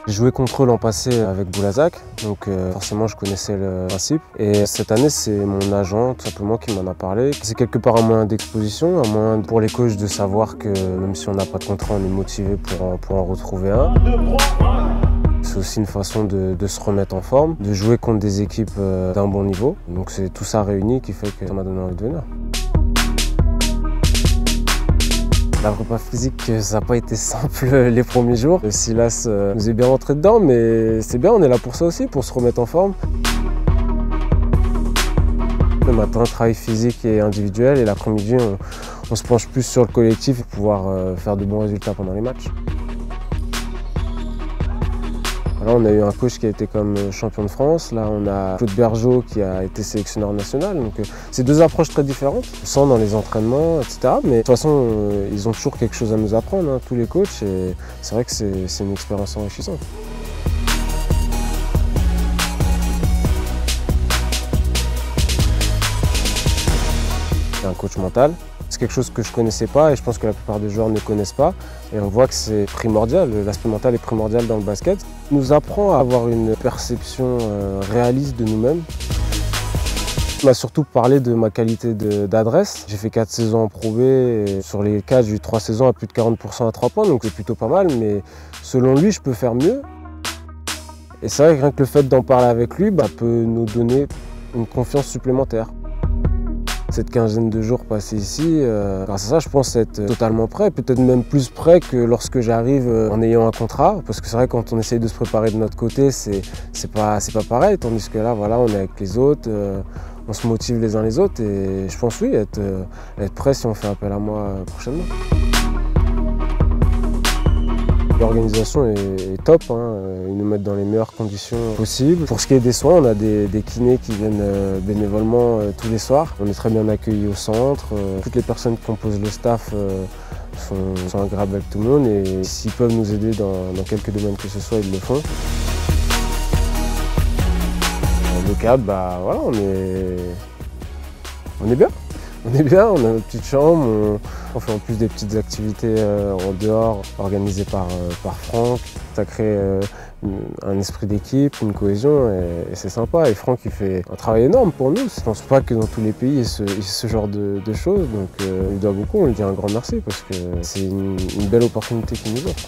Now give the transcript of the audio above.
J'ai joué contre eux l'an passé avec Boulazac, donc forcément je connaissais le principe. Et cette année, c'est mon agent tout simplement qui m'en a parlé. C'est quelque part un moyen d'exposition, un moyen pour les coachs de savoir que même si on n'a pas de contrat, on est motivé pour en retrouver un. C'est aussi une façon de se remettre en forme, de jouer contre des équipes d'un bon niveau. Donc c'est tout ça réuni qui fait que ça m'a donné envie de venir. La prépa physique, ça n'a pas été simple les premiers jours. Le Silas nous est bien rentré dedans, mais c'est bien, on est là pour ça aussi, pour se remettre en forme. Le matin, travail physique et individuel, et l'après-midi, on se penche plus sur le collectif et pouvoir faire de bons résultats pendant les matchs. Là, on a eu un coach qui a été comme champion de France. Là, on a Claude Bergeau qui a été sélectionneur national. Donc, c'est deux approches très différentes. On sent dans les entraînements, etc. Mais de toute façon, ils ont toujours quelque chose à nous apprendre, hein, tous les coachs. Et c'est vrai que c'est une expérience enrichissante. C'est un coach mental. C'est quelque chose que je ne connaissais pas et je pense que la plupart des joueurs ne connaissent pas. Et on voit que c'est primordial, l'aspect mental est primordial dans le basket. Il nous apprend à avoir une perception réaliste de nous-mêmes. On m'a surtout parlé de ma qualité d'adresse. J'ai fait 4 saisons en Pro B et sur les 4, j'ai eu 3 saisons à plus de 40% à 3 points, donc c'est plutôt pas mal. Mais selon lui, je peux faire mieux. Et c'est vrai que rien que le fait d'en parler avec lui peut nous donner une confiance supplémentaire. Cette quinzaine de jours passés ici, grâce à ça, je pense être totalement prêt, peut-être même plus prêt que lorsque j'arrive en ayant un contrat. Parce que c'est vrai que quand on essaye de se préparer de notre côté, c'est pas pareil. Tandis que là, voilà, on est avec les autres, on se motive les uns les autres. Et je pense, oui, être prêt si on fait appel à moi prochainement. L'organisation est top, hein. Ils nous mettent dans les meilleures conditions possibles. Pour ce qui est des soins, on a des kinés qui viennent bénévolement tous les soirs. On est très bien accueillis au centre. Toutes les personnes qui composent le staff sont agréables avec tout le monde et s'ils peuvent nous aider dans quelques domaines que ce soit, ils le font. Le cadre, voilà, on est bien. On est bien, on a notre petite chambre, on fait en plus des petites activités en dehors organisées par Franck. Ça crée un esprit d'équipe, une cohésion et c'est sympa. Et Franck il fait un travail énorme pour nous. Je ne pense pas que dans tous les pays il y ait ce genre de choses. Donc il doit beaucoup, on lui dit un grand merci parce que c'est une belle opportunité qu'il nous offre.